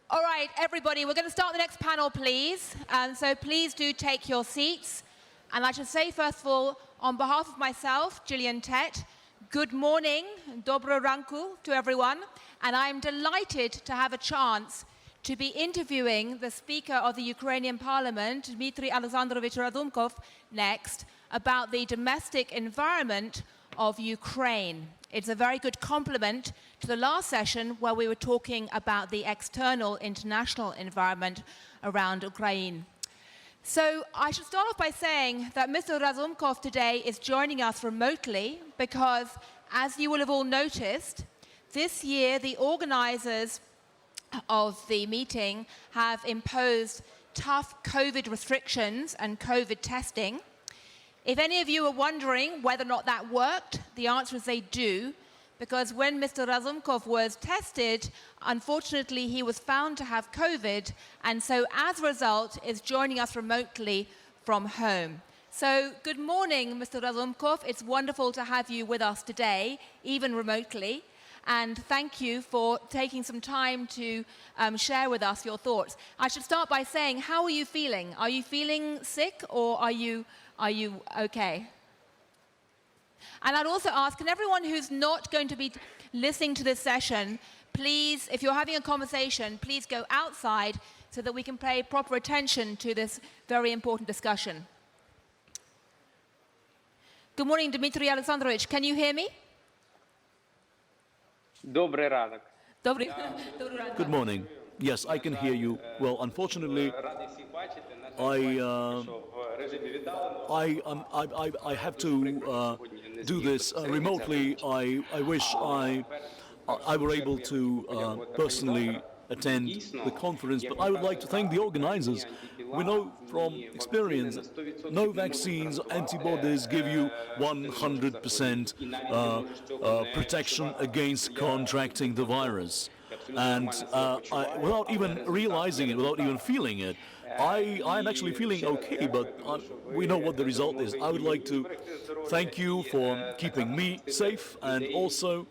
All right, everybody, we're going to start the next panel, please. And so please do take your seats. And I should say, first of all, on behalf of myself, Gillian Tett, good morning, dobro ranku to everyone. And I'm delighted to have a chance to be interviewing the Speaker of the Ukrainian Parliament, Dmitry Alexandrovich Razumkov, next, about the domestic environment of Ukraine. It's a very good complement to the last session where we were talking about the external international environment around Ukraine. So I should start off by saying that Mr. Razumkov today is joining us remotely because, as you will have all noticed, this year the organizers of the meeting have imposed tough COVID restrictions and COVID testing. If any of you are wondering whether or not that worked, the answer is they do, because when Mr. Razumkov was tested, unfortunately he was found to have COVID, and so as a result is joining us remotely from home. So good morning, Mr. Razumkov. It's wonderful to have you with us today, even remotely. And thank you for taking some time to share with us your thoughts. I should start by saying, how are you feeling? Are you feeling sick, or are you okay? And I'd also ask, can everyone who's not going to be listening to this session, please, if you're having a conversation, please go outside so that we can pay proper attention to this very important discussion. Good morning, Dmitry Alexandrovich. Can you hear me? Добрий ранок. Good morning. Yes, I can hear you. Well, unfortunately, I have to do this remotely. I wish I were able to personally attend the conference, but I would like to thank the organizers. We know from experience, no vaccines, antibodies give you 100% protection against contracting the virus. And without even realizing it, without even feeling it, I'm actually feeling okay, but we know what the result is. I would like to thank you for keeping me safe and also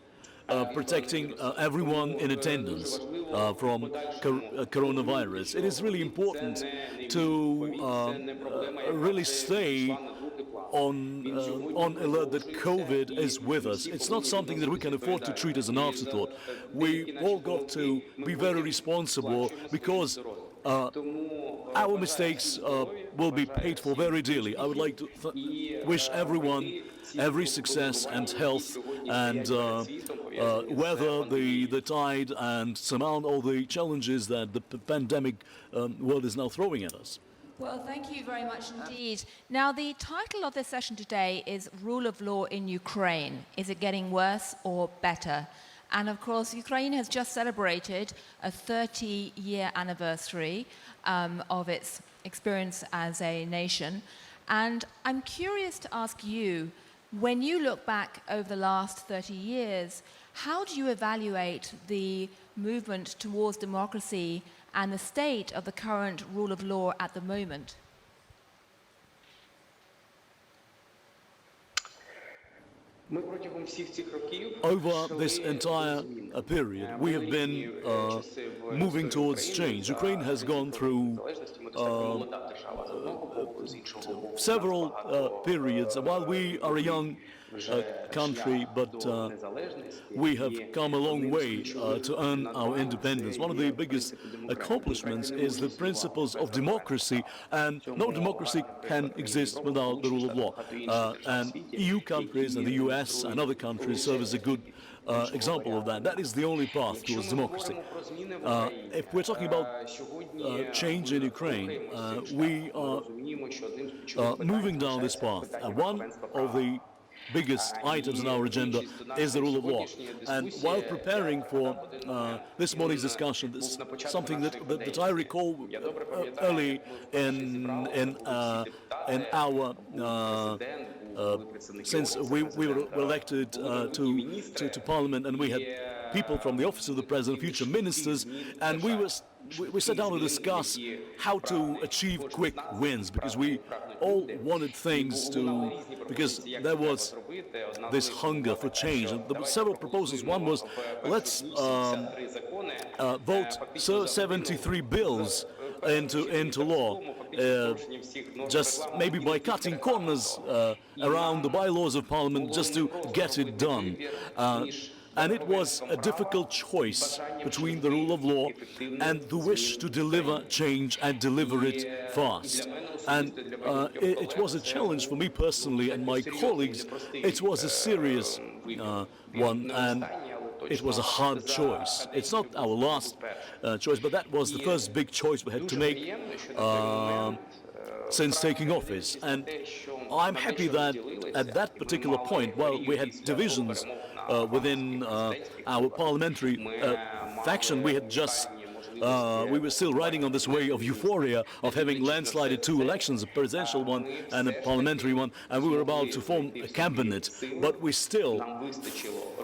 protecting everyone in attendance from coronavirus. It is really important to really stay on alert that COVID is with us. It's not something that we can afford to treat as an afterthought. We all got to be very responsible, because our mistakes will be paid for very dearly. I would like to wish everyone every success and health, and weather the tide and surmount all the challenges that the pandemic world is now throwing at us. Well, thank you very much indeed. Now, the title of this session today is Rule of Law in Ukraine. Is it getting worse or better? And of course, Ukraine has just celebrated a 30-year anniversary of its experience as a nation. And I'm curious to ask you, when you look back over the last 30 years, how do you evaluate the movement towards democracy and the state of the current rule of law at the moment? Over this entire period, we have been moving towards change. Ukraine has gone through several periods. While we are a young country, but we have come a long way to earn our independence. One of the biggest accomplishments is the principles of democracy, and no democracy can exist without the rule of law. And EU countries and the US and other countries serve as a good example of that. That is the only path towards democracy. If we're talking about change in Ukraine, we are moving down this path. One of the biggest items in our agenda is the rule of law. And while preparing for this morning's discussion, this is something that I recall early in our since we were elected to Parliament, and we had people from the office of the President, future ministers, and we sat down to discuss how to achieve quick wins, because we all wanted things because there was this hunger for change. And there were several proposals. One was, let's vote 73 bills into law, just maybe by cutting corners around the bylaws of Parliament just to get it done. And it was a difficult choice between the rule of law and the wish to deliver change and deliver it fast. And it was a challenge for me personally and my colleagues. It was a serious one, and it was a hard choice. It's not our last choice, but that was the first big choice we had to make since taking office. And I'm happy that at that particular point, while we had divisions within our parliamentary faction, we had just we were still riding on this wave of euphoria of having landslided two elections, a presidential one and a parliamentary one, and we were about to form a cabinet, but we still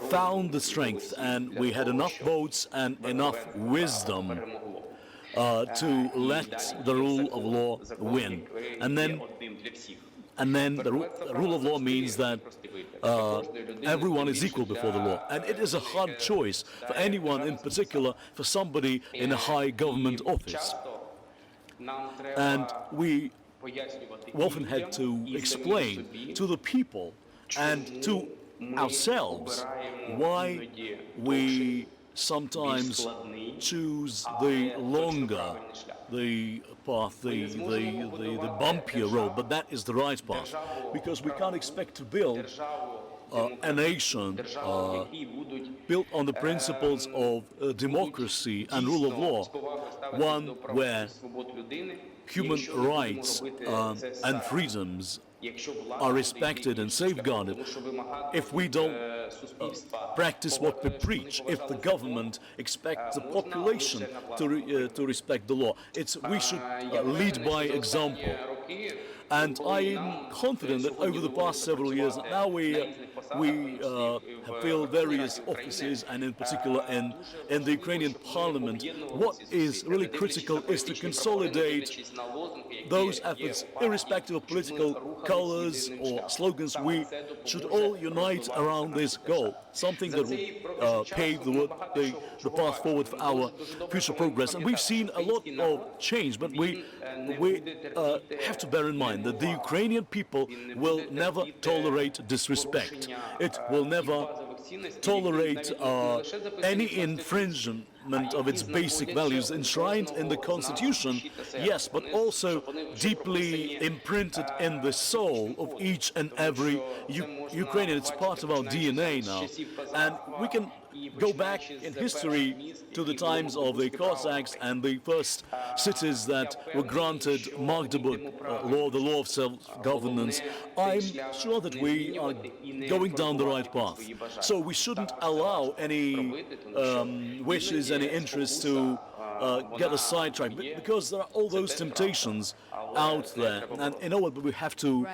found the strength and we had enough votes and enough wisdom to let the rule of law win. And then the rule of law means that everyone is equal before the law. And it is a hard choice for anyone, in particular for somebody in a high government office. And we often had to explain to the people and to ourselves why we sometimes choose the longer, the path, the bumpier road, but that is the right path, because we can't expect to build a nation built on the principles of democracy and rule of law, one where human rights and freedoms are respected and safeguarded. If we don't practice what we preach, if the government expects the population to respect the law, we should lead by example. And I am confident that over the past several years, now we have filled various offices, and in particular in the Ukrainian parliament. What is really critical is to consolidate those efforts, irrespective of political colors or slogans. We should all unite around this goal, something that will pave the path forward for our future progress. And we've seen a lot of change, but we have to bear in mind that the Ukrainian people will never tolerate disrespect. It will never tolerate any infringement of its basic values enshrined in the constitution, yes, but also deeply imprinted in the soul of each and every Ukrainian. It's part of our DNA now, and we can go back in history to the times of the Cossacks and the first cities that were granted Magdeburg law, the law of self-governance. I'm sure that we are going down the right path. So we shouldn't allow any wishes, any interests to get us sidetracked, because there are all those temptations out there, and in order we have to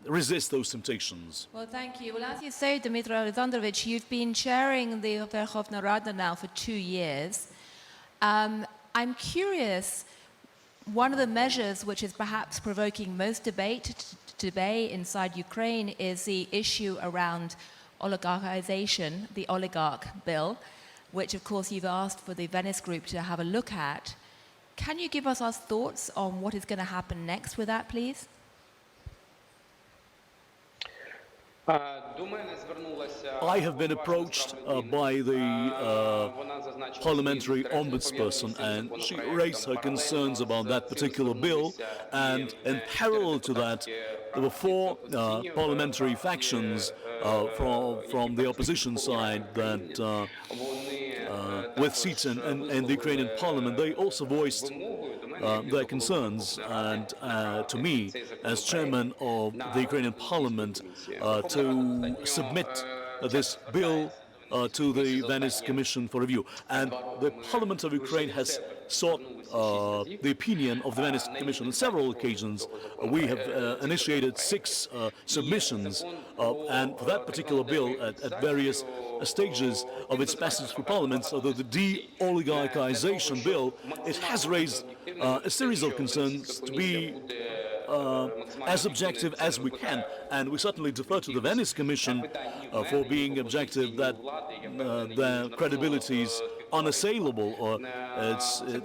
resist those temptations. Well, thank you. Well, as you say, Dmitry Alexandrovich, you've been chairing the Verkhovna Rada now for 2 years. I'm curious, one of the measures which is perhaps provoking most debate today inside Ukraine is the issue around oligarchization, the oligarch bill, which of course you've asked for the Venice group to have a look at. Can you give us our thoughts on what is going to happen next with that, please? I have been approached by the parliamentary ombudsperson, and she raised her concerns about that particular bill, and in parallel to that, there were 4 parliamentary factions from the opposition side that with seats in the Ukrainian parliament. They also voiced their concerns, and to me, as chairman of the Ukrainian parliament, to submit this bill to the Venice Commission for review. And the Parliament of Ukraine has sought the opinion of the Venice Commission on several occasions. We have initiated 6 submissions, and for that particular bill, at various stages of its passage through Parliament, so the de-oligarchization bill, it has raised a series of concerns to be as objective as we can, and we certainly defer to the Venice Commission for being objective, that their credibilities unassailable,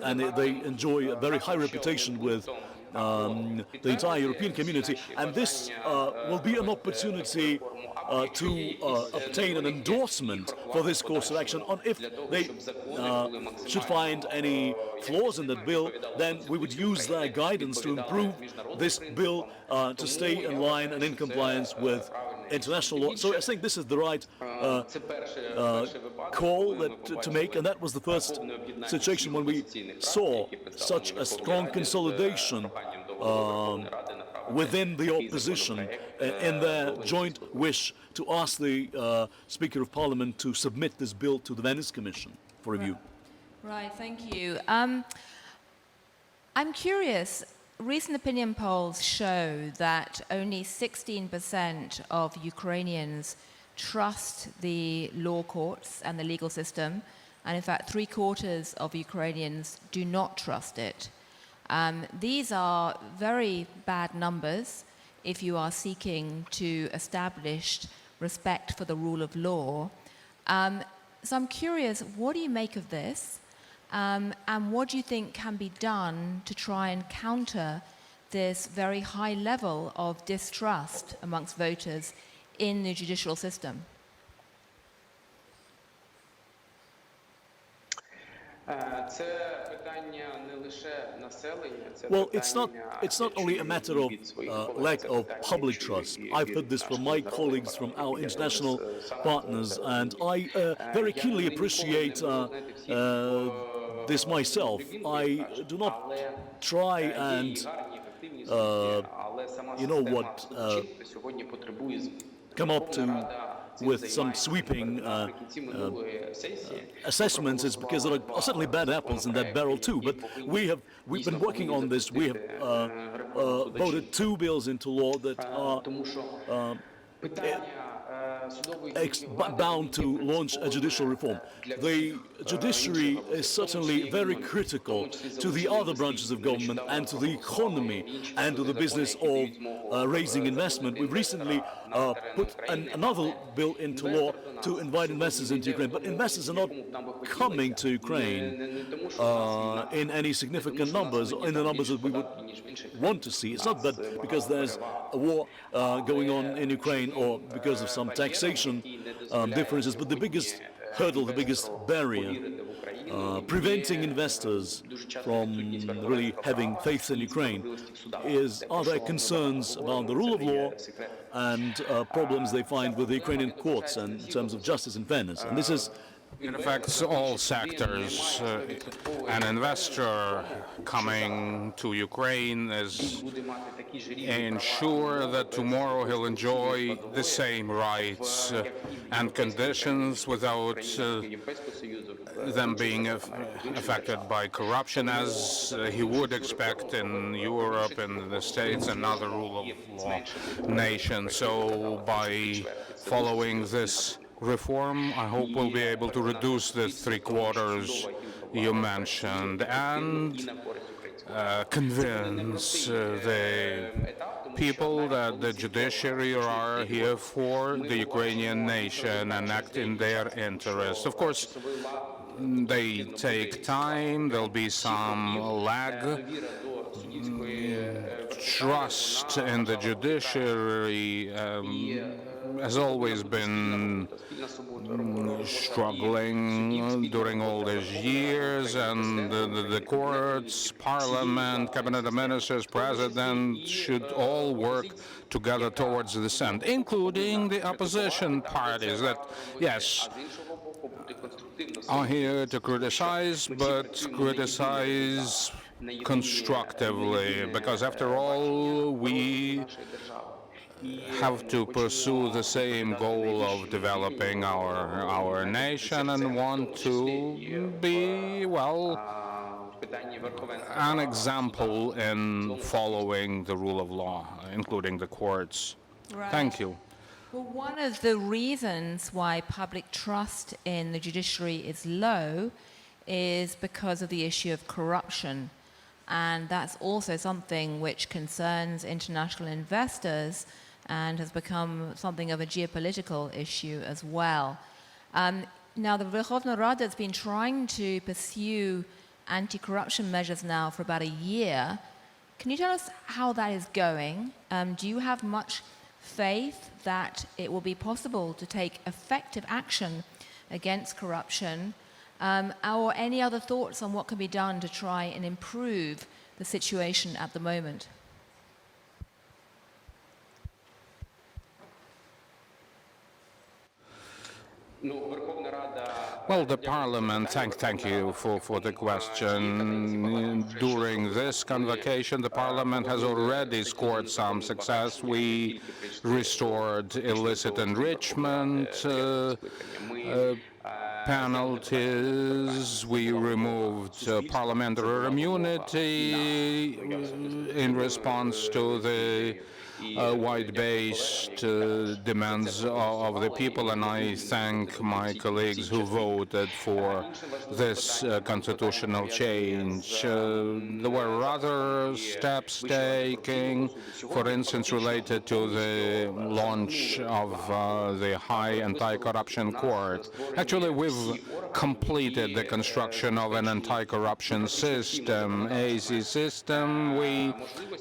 and they enjoy a very high reputation with the entire European community, and this will be an opportunity to obtain an endorsement for this course of action. And if they should find any flaws in that bill, then we would use their guidance to improve this bill to stay in line and in compliance with international law. So I think this is the right call to make, and that was the first situation when we saw such a strong consolidation within the opposition in their joint wish to ask the Speaker of Parliament to submit this bill to the Venice Commission for review. Right, thank you. I'm curious. Recent opinion polls show that only 16% of Ukrainians trust the law courts and the legal system, and in fact 3/4 of Ukrainians do not trust it. These are very bad numbers if you are seeking to establish respect for the rule of law. So I'm curious, what do you make of this? And what do you think can be done to try and counter this very high level of distrust amongst voters in the judicial system? Well, it's not only a matter of lack of public trust. I've heard this from my colleagues, from our international partners, and I very keenly appreciate this myself. I do not try and, come up with some sweeping assessments. It's because there are certainly bad apples in that barrel too. But we've been working on this. We have voted 2 bills into law that are bound to launch a judicial reform. The judiciary is certainly very critical to the other branches of government and to the economy and to the business of raising investment. We've recently put another bill into law to invite investors into Ukraine, but investors are not coming to Ukraine in any significant numbers, in the numbers that we would want to see. It's not that because there's a war going on in Ukraine or because of some taxation differences, but the biggest hurdle, the biggest barrier preventing investors from really having faith in Ukraine are their concerns about the rule of law and problems they find with the Ukrainian courts and in terms of justice and fairness. And this is it affects all sectors. An investor coming to Ukraine is ensure that tomorrow he'll enjoy the same rights and conditions without them being affected by corruption, as he would expect in Europe and the States and other rule of law nations. So by following this reform, I hope we'll be able to reduce the 3/4 you mentioned and convince the people that the judiciary are here for the Ukrainian nation and act in their interest. Of course, they take time, there'll be some lag. Trust in the judiciary has always been struggling during all these years, and the courts, parliament, cabinet of ministers, president should all work together towards this end, including the opposition parties that, yes, are here to criticize, but criticize constructively, because after all, we have to pursue the same goal of developing our nation and want to be, well, an example in following the rule of law, including the courts. Right. Thank you. Well, one of the reasons why public trust in the judiciary is low is because of the issue of corruption. And that's also something which concerns international investors and has become something of a geopolitical issue as well. Now, the Verkhovna Rada has been trying to pursue anti-corruption measures now for about a year. Can you tell us how that is going? Do you have much faith that it will be possible to take effective action against corruption? Or any other thoughts on what can be done to try and improve the situation at the moment? Well, the Parliament, thank you for the question. During this convocation, the Parliament has already scored some success. We restored illicit enrichment penalties. We removed parliamentary immunity in response to the wide-based demands of the people, and I thank my colleagues who voted for this constitutional change. There were other steps taken, for instance, related to the launch of the High Anti-Corruption Court. Actually, we've completed the construction of an anti-corruption system, AZ system. We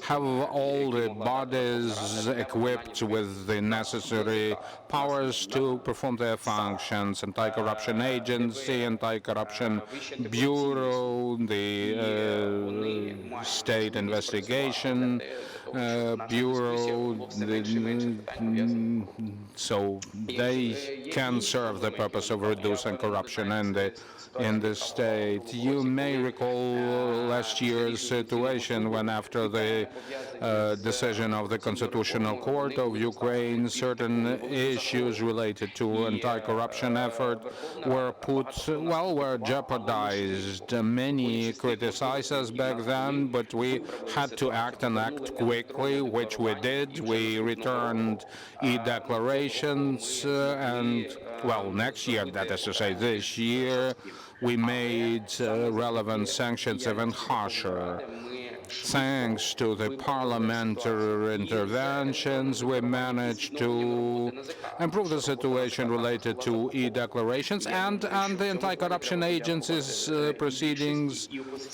have all the bodies equipped with the necessary powers to perform their functions: anti-corruption agency, anti-corruption bureau, the state investigation bureau, so they can serve the purpose of reducing corruption in the state. You may recall last year's situation when, after the decision of the Constitutional Court of Ukraine, certain issues related to anti-corruption effort were were jeopardized. Many criticized us back then, but we had to act and act quickly, which we did. We returned e-declarations and, well, next year, that is to say this year, we made relevant sanctions even harsher. Thanks to the parliamentary interventions, we managed to improve the situation related to e-declarations and the anti-corruption agency's proceedings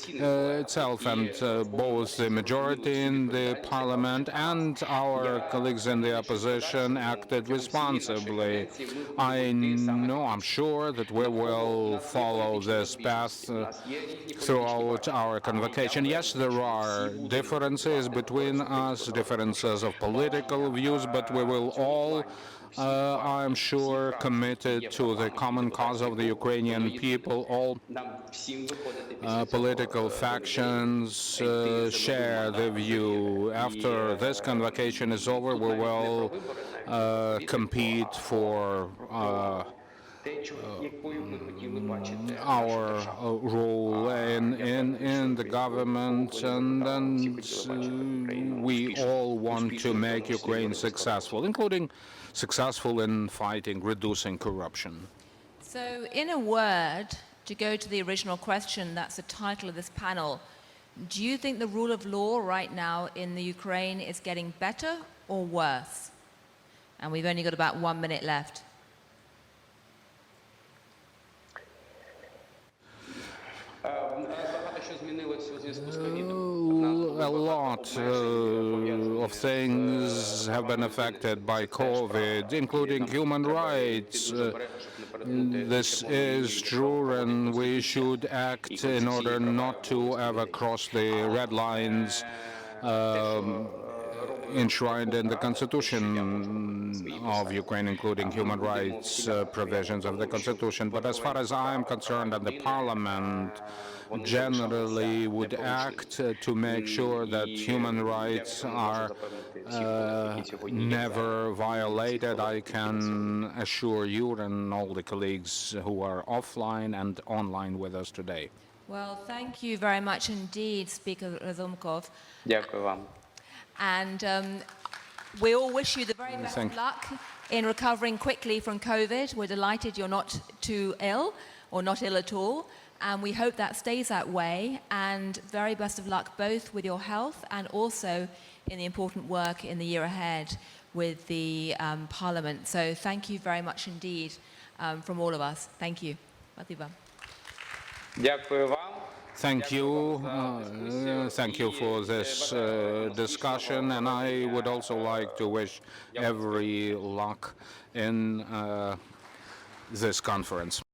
itself, and both the majority in the parliament and our colleagues in the opposition acted responsibly. I'm sure that we will follow this path throughout our convocation. Yes, there are differences between us, differences of political views, but we will all, I'm sure, committed to the common cause of the Ukrainian people. All political factions share the view. After this convocation is over, we will compete for our role in the government, and we all want to make Ukraine successful, including successful in fighting, reducing corruption. So, in a word, to go to the original question, that's the title of this panel, do you think the rule of law right now in the Ukraine is getting better or worse? And we've only got about 1 minute left. A lot of things have been affected by COVID, including human rights. This is true, and we should act in order not to ever cross the red lines enshrined in the Constitution of Ukraine, including human rights provisions of the Constitution. But as far as I am concerned, and the Parliament generally would act to make sure that human rights are never violated, I can assure you and all the colleagues who are offline and online with us today. Well, thank you very much indeed, Speaker Razumkov. Дякую вам. And we all wish you the very best of luck in recovering quickly from COVID. We're delighted you're not too ill, or not ill at all, and we hope that stays that way. And very best of luck both with your health and also in the important work in the year ahead. with the Parliament. So thank you very much indeed from all of us. Thank you. Спасибо. Дякую вам. Thank you. Thank you for this discussion, and I would also like to wish every luck in this conference.